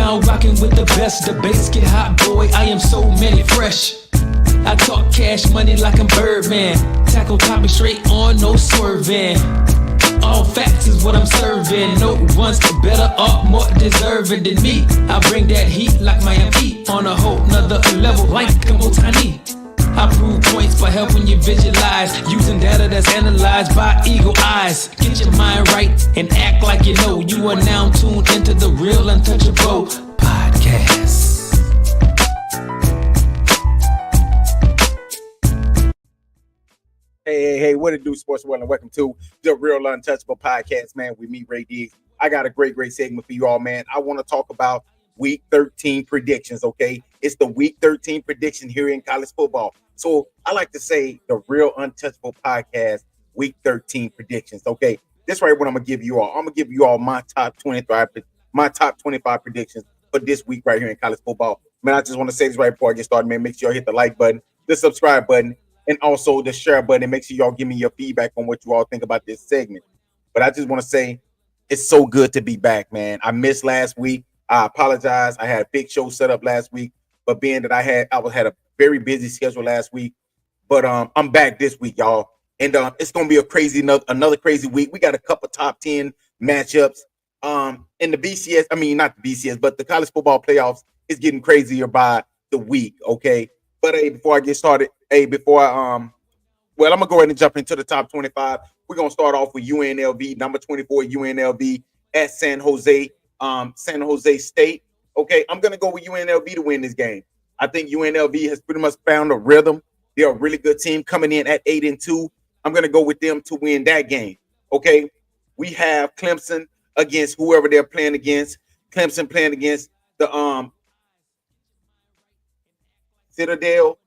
now rocking with the best. Debates get hot, boy, I am so many fresh. I talk cash money like I'm Birdman. Tackle topic straight on, no swerving. All facts is what I'm serving. No one's better or more deserving than me. I bring that heat like Miami on a whole nother level like I'm tiny. I prove points by helping you visualize, using data that's analyzed by eagle eyes. Get your mind right and act like you know. You are now tuned into the Real Untouchable podcast. Hey, what it do, sports world, and welcome to the Real Untouchable podcast, man. With me, Ray Diggs. I got a great segment for you all, man. I want to talk about Week 13 predictions, okay? It's the Week 13 prediction here in college football. So I like to say the Real Untouchable podcast, Week 13 predictions, okay? This right what I'm going to give you all. I'm going to give you all my top 25 predictions for this week right here in college football. Man, I just want to say this right before I get started, man. Make sure you hit the like button, the subscribe button, and also the share button. Make sure y'all give me your feedback on what you all think about this segment. But I just want to say it's so good to be back, man. I missed last week. I apologize. I had a big show set up last week, but being that I had a very busy schedule last week. But I'm back this week, y'all. And it's gonna be another crazy week. We got a couple top 10 matchups. In the BCS, I mean not the BCS, but the college football playoffs is getting crazier by the week. Okay. But hey, before I get started, I'm gonna go ahead and jump into the top 25. We're gonna start off with UNLV, number 24, UNLV at San Jose State. Okay, I'm gonna go with UNLV to win this game. I think UNLV has pretty much found a rhythm. They're a really good team coming in at 8-2. I'm gonna go with them to win that game. Okay, we have Clemson against whoever they're playing against. Clemson playing against the Citadel.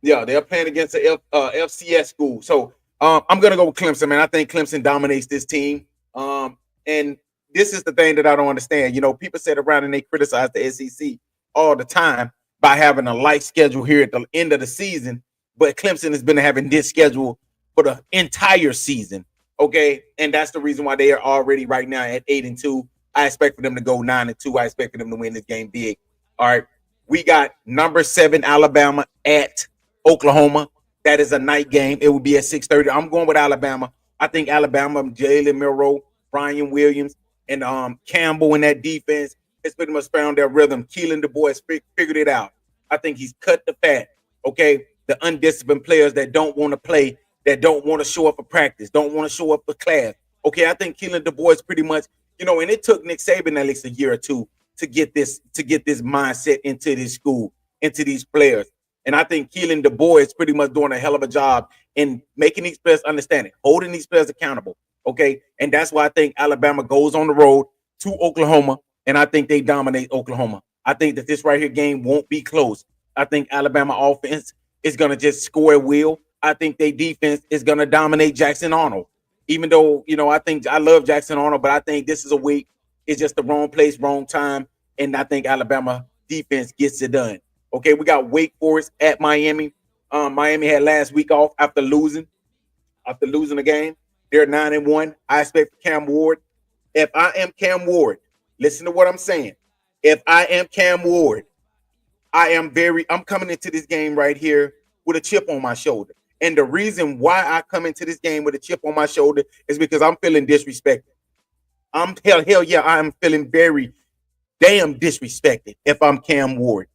Yeah, they're playing against the FCS school. So I'm going to go with Clemson, man. I think Clemson dominates this team. And this is the thing that I don't understand. You know, people sit around and they criticize the SEC all the time by having a light schedule here at the end of the season. But Clemson has been having this schedule for the entire season. Okay, and that's the reason why they are already right now at 8-2. I expect for them to go 9-2. I expect for them to win this game big. All right, we got number 7 Alabama at Oklahoma. That is a night game. It will be at 6:30. I'm going with Alabama. I think Alabama, Jalen Milroe, Brian Williams, and Campbell in that defense has pretty much found their rhythm. Keelan Du Bois figured it out. I think he's cut the fat. Okay, the undisciplined players that don't want to play, that don't want to show up for practice, don't want to show up for class. Okay, I think Keelan Du Bois pretty much, and it took Nick Saban at least a year or two to get this mindset into this school, into these players. And I think Keelan Du Bois is pretty much doing a hell of a job in making these players understand it, holding these players accountable. Okay. And that's why I think Alabama goes on the road to Oklahoma, and I think they dominate Oklahoma. I think that this right here game won't be close. I think Alabama offense is going to just score at will. I think their defense is going to dominate Jackson Arnold. Even though, I think I love Jackson Arnold, but I think this is a week. It's just the wrong place, wrong time. And I think Alabama defense gets it done. Okay, we got Wake Forest at Miami. Miami had last week off after losing the game. They're 9-1. I expect Cam Ward. If I am Cam Ward, listen to what I'm saying. If I am Cam Ward, I'm coming into this game right here with a chip on my shoulder. And the reason why I come into this game with a chip on my shoulder is because I'm feeling disrespected. Hell yeah, I'm feeling very damn disrespected if I'm Cam Ward.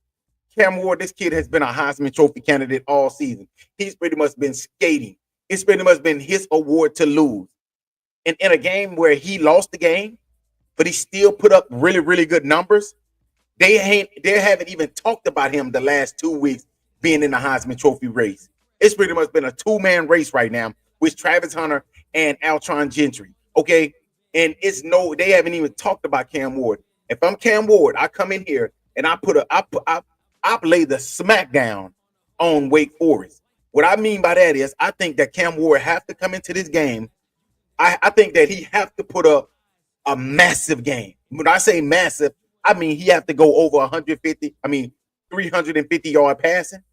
Cam Ward, this kid has been a Heisman Trophy candidate all season. He's pretty much been skating. It's pretty much been his award to lose. And in a game where he lost the game, but he still put up really, really good numbers, they haven't even talked about him the last 2 weeks being in the Heisman Trophy race. It's pretty much been a two-man race right now with Travis Hunter and Altron Gentry. Okay, and they haven't even talked about Cam Ward. If I'm Cam Ward, I come in here and I lay the smackdown on Wake Forest. What I mean by that is I think that Cam Ward have to come into this game. I think that he have to put up a massive game. When I say massive, I mean he have to go over 350 yard passing,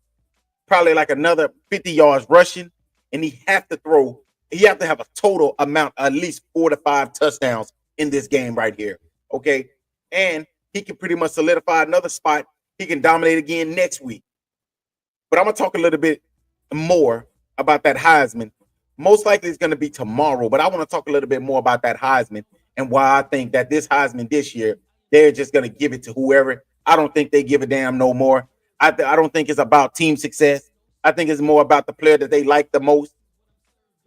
probably like another 50 yards rushing, and he have to have a total amount, at least 4 to 5 touchdowns in this game right here. Okay, and he can pretty much solidify another spot. He can dominate again next week. But I'm gonna talk a little bit more about that Heisman. Most likely it's gonna be tomorrow, but I want to talk a little bit more about that Heisman and why I think that this Heisman this year they're just gonna give it to whoever. I don't think they give a damn no more. I don't think it's about team success. I think it's more about the player that they like the most.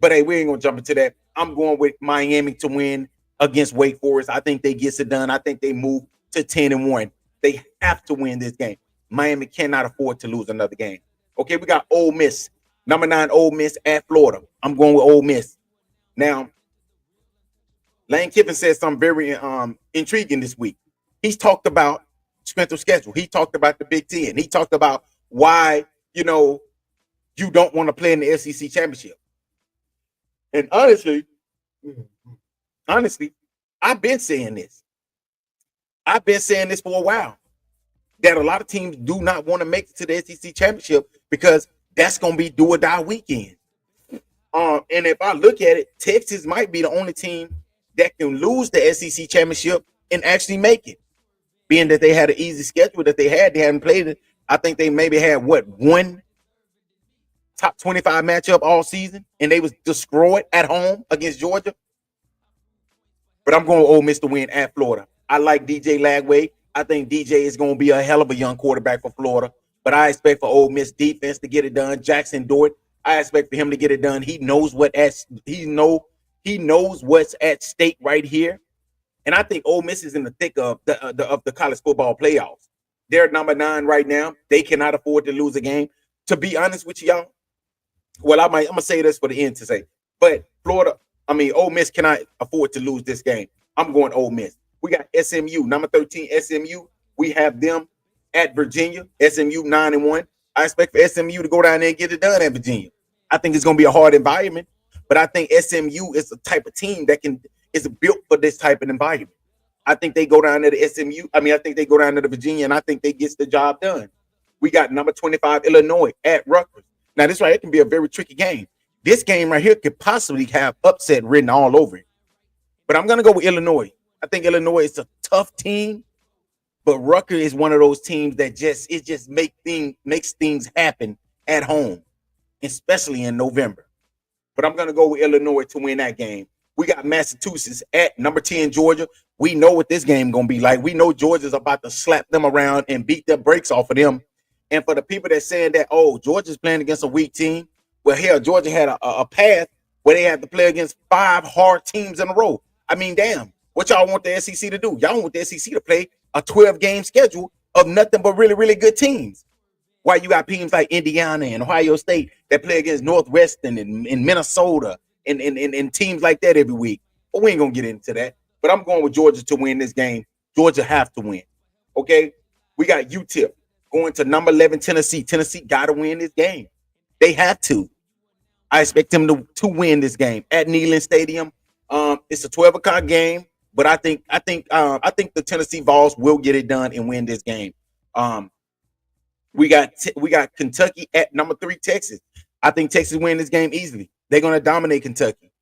But hey, we ain't gonna jump into that. I'm going with Miami to win against Wake Forest. I think they gets it done. I think they move to 10-1. They have to win this game. Miami cannot afford to lose another game. Okay, we got Ole Miss, number 9 Ole Miss at Florida. I'm going with Ole Miss. Now, Lane Kiffin said something very intriguing this week. He's talked about strength of schedule. He talked about the Big Ten. He talked about why you don't want to play in the SEC championship. And honestly, I've been saying this. I've been saying this for a while. That a lot of teams do not want to make it to the SEC championship because that's going to be do or die weekend. And if I look at it, Texas might be the only team that can lose the SEC championship and actually make it. Being that they had an easy schedule that they hadn't played it. I think they maybe had one top 25 matchup all season, and they was destroyed at home against Georgia. But I'm going with Ole Miss to win at Florida. I like DJ Lagway. I think DJ is going to be a hell of a young quarterback for Florida. But I expect for Ole Miss defense to get it done. Jackson Dort, I expect for him to get it done. He knows he knows what's at stake right here. And I think Ole Miss is in the thick of the college football playoffs. They're number 9 right now. They cannot afford to lose a game. To be honest with y'all, well, I'm gonna say this for the end to say, but Ole Miss cannot afford to lose this game. I'm going Ole Miss. We got SMU, number 13 SMU. We have them at Virginia. SMU 9-1. I expect for SMU to go down there and get it done at Virginia. I think it's gonna be a hard environment, but I think SMU is the type of team that is built for this type of environment. I think they go down there to SMU. I think they go down to the Virginia, and I think they get the job done. We got number 25 Illinois at Rutgers. Now, this right here can be a very tricky game. This game right here could possibly have upset written all over it. But I'm going to go with Illinois. I think Illinois is a tough team, but Rutgers is one of those teams that just makes things happen at home, especially in November. But I'm going to go with Illinois to win that game. We got Massachusetts at number 10 Georgia. We know what this game going to be like. We know Georgia's about to slap them around and beat the brakes off of them. And for the people that saying that, Georgia's playing against a weak team, well, hell, Georgia had a path where they had to play against 5 hard teams in a row. I mean, damn, what y'all want the SEC to do? Y'all want the SEC to play a 12-game schedule of nothing but really, really good teams. Why you got teams like Indiana and Ohio State that play against Northwestern and Minnesota and teams like that every week. But we ain't going to get into that. But I'm going with Georgia to win this game. Georgia have to win. Okay? We got UTEP going to number 11 Tennessee. Tennessee got to win this game. They have to. I expect them to win this game at Neyland Stadium. It's a 12 o'clock game, but I think the Tennessee Vols will get it done and win this game. We got Kentucky at number 3 Texas. I think Texas win this game easily. They're going to dominate Kentucky.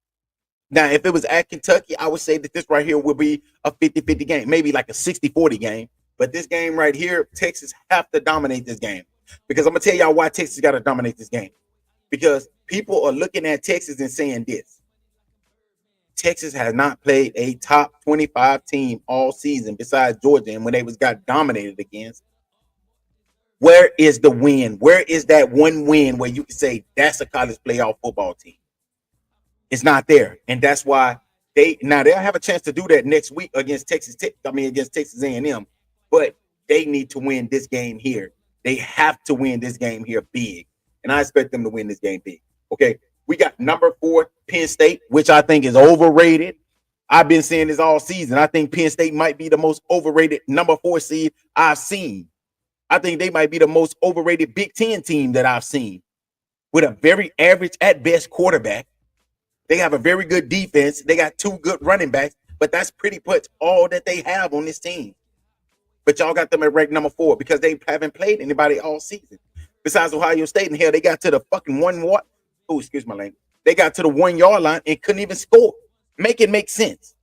Now, if it was at Kentucky, I would say that this right here would be a 50-50 game, maybe like a 60-40 game. But this game right here, Texas have to dominate this game. Because I'm going to tell y'all why Texas got to dominate this game. Because people are looking at Texas and saying this. Texas has not played a top 25 team all season besides Georgia. And when they got dominated against, where is the win? Where is that one win where you can say that's a college playoff football team? It's not there. And that's why they'll have a chance to do that next week against Texas A&M. But they need to win this game here. They have to win this game here big. And I expect them to win this game big. Okay. We got number 4, Penn State, which I think is overrated. I've been saying this all season. I think Penn State might be the most overrated number 4 seed I've seen. I think they might be the most overrated Big Ten team that I've seen. With a very average at best quarterback. They have a very good defense. They got 2 good running backs, but that's pretty much all that they have on this team. But y'all got them at ranked number 4 because they haven't played anybody all season. Besides Ohio State, and hell, they got to the fucking They got to the 1 yard line and couldn't even score. Make it make sense.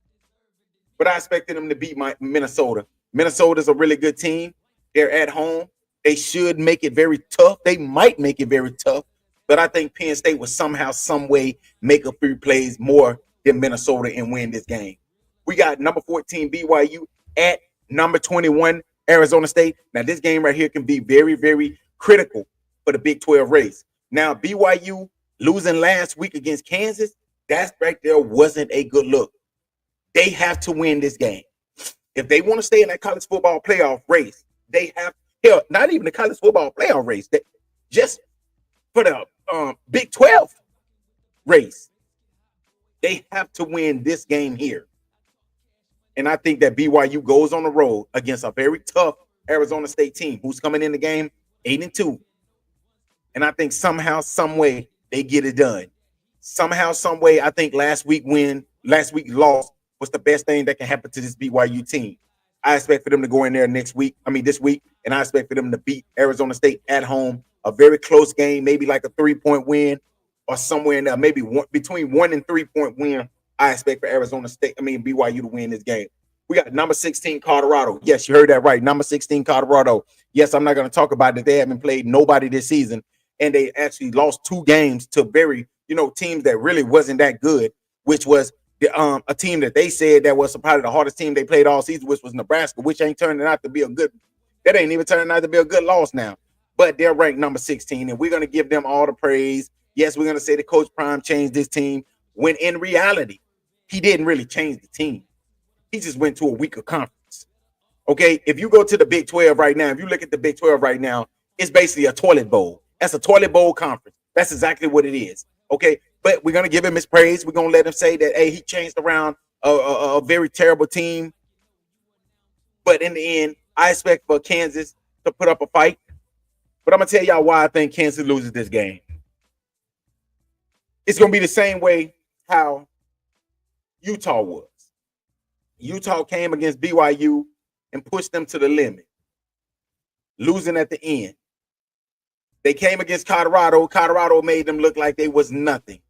but I expected them to beat my Minnesota. Minnesota's a really good team. They're at home. They should make it very tough. They might make it very tough, but I think Penn State will somehow, some way, make a few plays more than Minnesota and win this game. We got number 14 BYU at number 21 Arizona State. Now, this game right here can be very, very critical for the Big 12 race. Now, BYU losing last week against Kansas, that right there wasn't a good look. They have to win this game. If they want to stay in that college football playoff race, they have, hell, not even the college football playoff race, just for the Big 12 race, they have to win this game here. And I think that BYU goes on the road against a very tough Arizona State team who's coming in the game 8-2. And I think somehow, some way, they get it done. Somehow, some way, I think last week's loss was the best thing that can happen to this BYU team. I expect for them to go in there this week, and I expect for them to beat Arizona State at home. A very close game, maybe like a 3-point win or somewhere in there, maybe between 1 and 3 point win. I expect for BYU to win this game. We got number 16 Colorado. Yes, you heard that right. Number 16 Colorado. Yes, I'm not going to talk about that. They haven't played nobody this season, and they actually lost 2 games to very, teams that really wasn't that good, which was a team that they said that was probably the hardest team they played all season, which was Nebraska, which ain't turning out to be a good. That ain't even turning out to be a good loss now. But they're ranked number 16, and we're going to give them all the praise. Yes, we're going to say that Coach Prime changed this team, when in reality, he didn't really change the team. He just went to a weaker conference. Okay, if you go to the Big 12 right now, if you look at the Big 12 right now, it's basically a toilet bowl. That's a toilet bowl conference. That's exactly what it is. Okay, but we're going to give him his praise. We're going to let him say that, hey, he changed around a very terrible team. But in the end, I expect for Kansas to put up a fight. But I'm going to tell y'all why I think Kansas loses this game. It's going to be the same way how Utah was. Utah came against BYU and pushed them to the limit, losing at the end. They came against Colorado. Colorado made them look like they was nothing.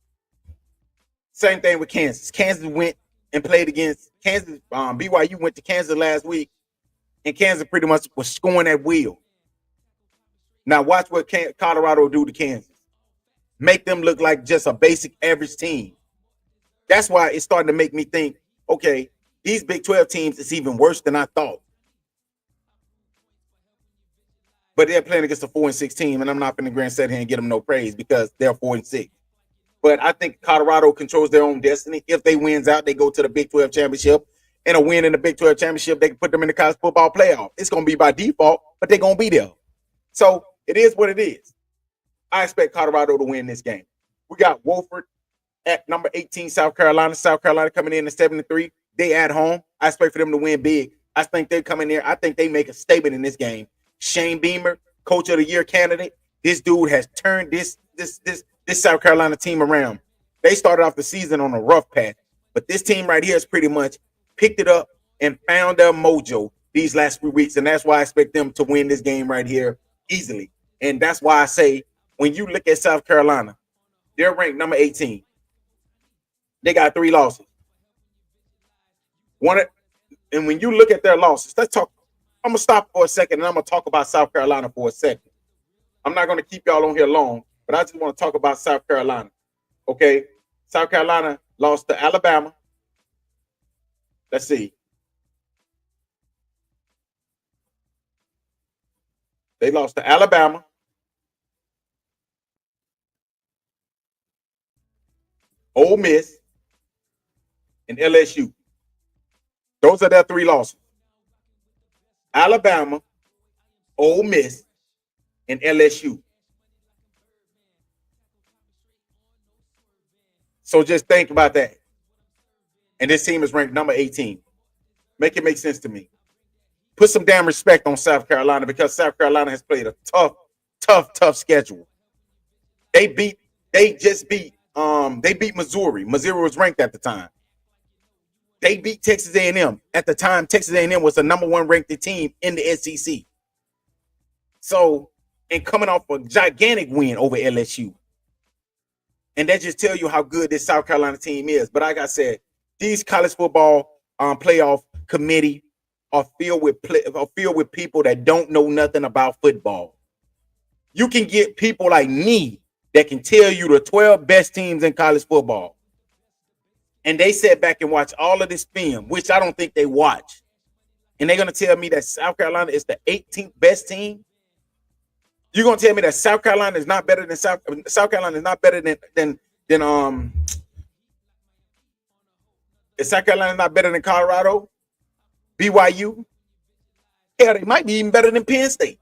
Same thing with Kansas. Kansas went and played against Kansas. BYU went to Kansas last week, and Kansas pretty much was scoring at will. Now watch what Colorado do to Kansas. Make them look like just a basic average team. That's why it's starting to make me think, okay, these Big 12 teams is even worse than I thought. But they're playing against a 4-6 team, and I'm not going to grand set here and get them no praise because they're 4-6. But I think Colorado controls their own destiny. If they wins out, they go to the Big 12 championship. And a win in the Big 12 championship, they can put them in the college football playoff. It's going to be by default, but they're going to be there. So it is what it is. I expect Colorado to win this game. We got Wofford at number 18, South Carolina. South Carolina coming in at 7-3. They at home. I expect for them to win big. I think they come in there. I think they make a statement in this game. Shane Beamer, Coach of the Year candidate. This dude has turned this South Carolina team around. They started off the season on a rough patch, but this team right here has pretty much picked it up and found their mojo these last few weeks, and that's why I expect them to win this game right here easily. And that's why I say when you look at South Carolina, they're ranked number 18. They got 3 losses. And when you look at their losses, let's talk. I'm going to stop for a second, and I'm going to talk about South Carolina for a second. I'm not going to keep y'all on here long, but I just want to talk about South Carolina. Okay? South Carolina lost to Alabama. Let's see. They lost to Alabama. Ole Miss, and LSU. Those are their 3 losses. Alabama, Ole Miss, and LSU. So just think about that. And this team is ranked number 18. Make it make sense to me. Put some damn respect on South Carolina because South Carolina has played a tough schedule. They beat Missouri. Missouri was ranked at the time. They beat Texas A&M. At the time, Texas A&M was the number 1 ranked team in the SEC. So, and coming off a gigantic win over LSU. And that just tell you how good this South Carolina team is. But like I said, these college football playoff committee are filled with people that don't know nothing about football. You can get people like me that can tell you the 12 best teams in college football. And they sit back and watch all of this film, which I don't think they watch. And they're going to tell me that South Carolina is the 18th best team. You're going to tell me that South Carolina is not better than South Carolina is not better than South Carolina is not better than Colorado, BYU. Hell, they might be even better than Penn State.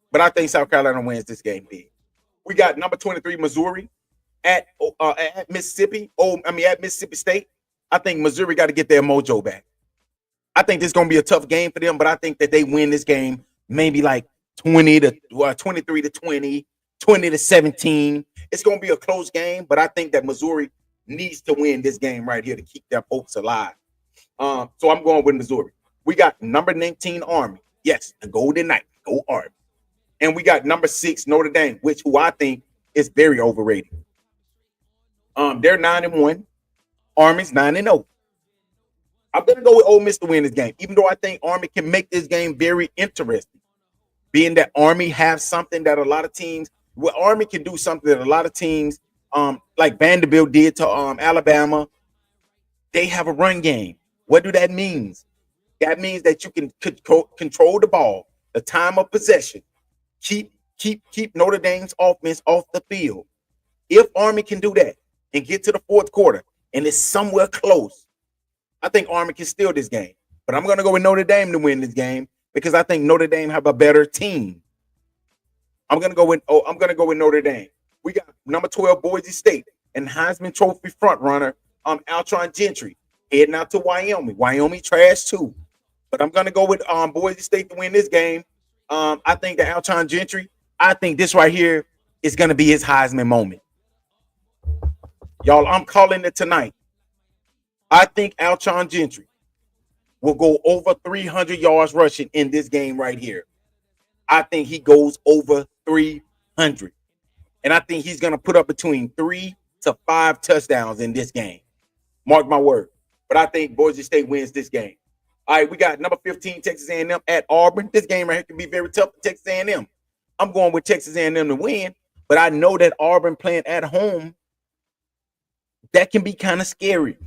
But I think South Carolina wins this game big. We got number 23 Missouri at Mississippi. At Mississippi State. I think Missouri got to get their mojo back. I think this is going to be a tough game for them, but I think that they win this game maybe like 23 to 20, 20 to 17. It's going to be a close game, but I think that Missouri needs to win this game right here to keep their hopes alive. So I'm going with Missouri. We got number 19 Army. Yes, the Golden Knights. Go Army. And we got number 6 Notre Dame, who I think is very overrated. They're 9-1. Army's 9-0. I'm going to go with Ole Miss to win this game, even though I think Army can make this game very interesting. Being that Army have something that a lot of teams, Army can do something that a lot of teams, like Vanderbilt did to Alabama. They have a run game. What do that mean? That means that you can control the ball, the time of possession, keep Notre Dame's offense off the field. If Army can do that and get to the fourth quarter and it's somewhere close, I think Army can steal this game. But I'm going to go with Notre Dame to win this game because I think Notre Dame have a better team. I'm going to go with Notre Dame. We got number 12 Boise State and Heisman Trophy frontrunner Alshon Gentry heading out to Wyoming. Wyoming trash too. But I'm going to go with Boise State to win this game. I think that Alshon Gentry, I think this right here is going to be his Heisman moment. Y'all, I'm calling it tonight. I think Alshon Gentry will go over 300 yards rushing in this game right here. I think he goes over 300. And I think he's going to put up between 3 to 5 touchdowns in this game. Mark my word. But I think Boise State wins this game. All right, we got number 15 Texas A&M at Auburn. This game right here can be very tough for Texas A&M. I'm going with Texas A&M to win, but I know that Auburn playing at home, that can be kind of scary.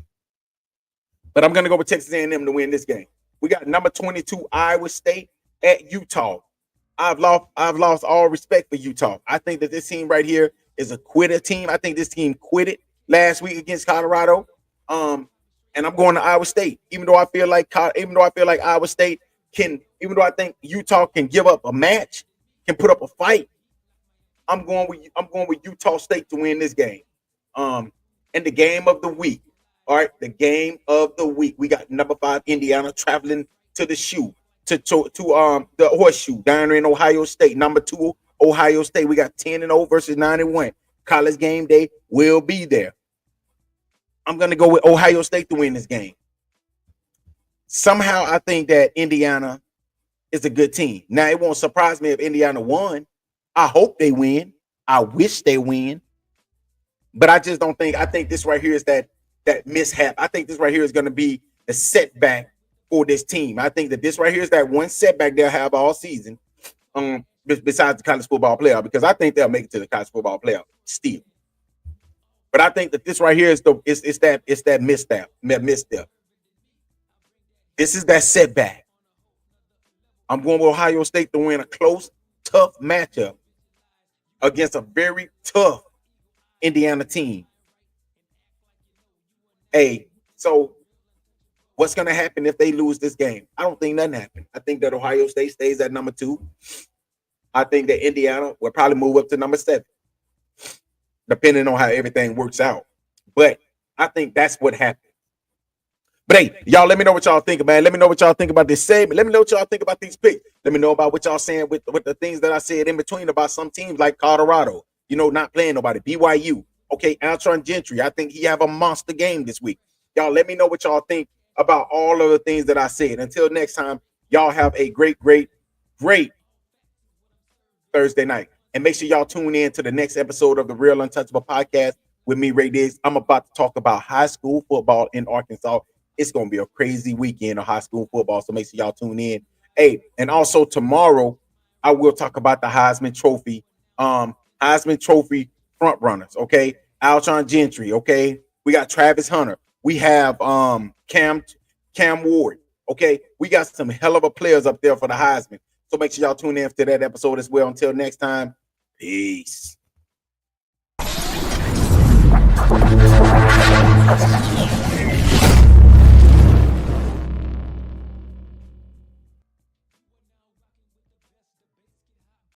But I'm going to go with Texas A&M to win this game. We got number 22 Iowa State at Utah. I've lost all respect for Utah. I think that this team right here is a quitter team. I think this team quitted last week against Colorado. And I'm going to Iowa State. Even though I feel like Iowa State can, even though I think Utah can give up a match, can put up a fight, I'm going with Utah State to win this game. And the game of the week. All right, the game of the week. We got number 5 Indiana traveling to the the horseshoe down there in Ohio State. Number 2 Ohio State. We got 10-0 versus 9-1. College game day will be there. I'm going to go with Ohio State to win this game. Somehow I think that Indiana is a good team. Now, it won't surprise me if Indiana won. I hope they win. I wish they win. But I just don't think, I think this right here is that mishap. I think this right here is going to be the setback for this team. I think that this right here is that one setback they'll have all season, besides the college football playoff, because I think they'll make it to the college football playoff still. But I think that this right here is that misstep. This is that setback. I'm going with Ohio State to win a close, tough matchup against a very tough Indiana team. Hey, so what's going to happen if they lose this game? I don't think nothing happened. I think that Ohio State stays at number 2. I think that Indiana will probably move up to number 7, depending on how everything works out. But I think that's what happened. But hey, y'all, let me know what y'all think, man. Let me know what y'all think about this segment. Let me know what y'all think about these picks. Let me know about what y'all saying with the things that I said in between about some teams like Colorado, not playing nobody. BYU. Okay, Alshon Gentry. I think he have a monster game this week. Y'all, let me know what y'all think about all of the things that I said. Until next time, y'all have a great, great, great Thursday night. And make sure y'all tune in to the next episode of the Real Untouchable podcast with me, Ray Diggs. I'm about to talk about high school football in Arkansas. It's going to be a crazy weekend of high school football, so make sure y'all tune in. Hey, and also tomorrow, I will talk about the Heisman Trophy, Heisman Trophy front runners. Okay, Alshon Gentry. Okay, we got Travis Hunter. We have Cam Ward. Okay, we got some hell of a players up there for the Heisman. So make sure y'all tune in to that episode as well. Until next time, peace.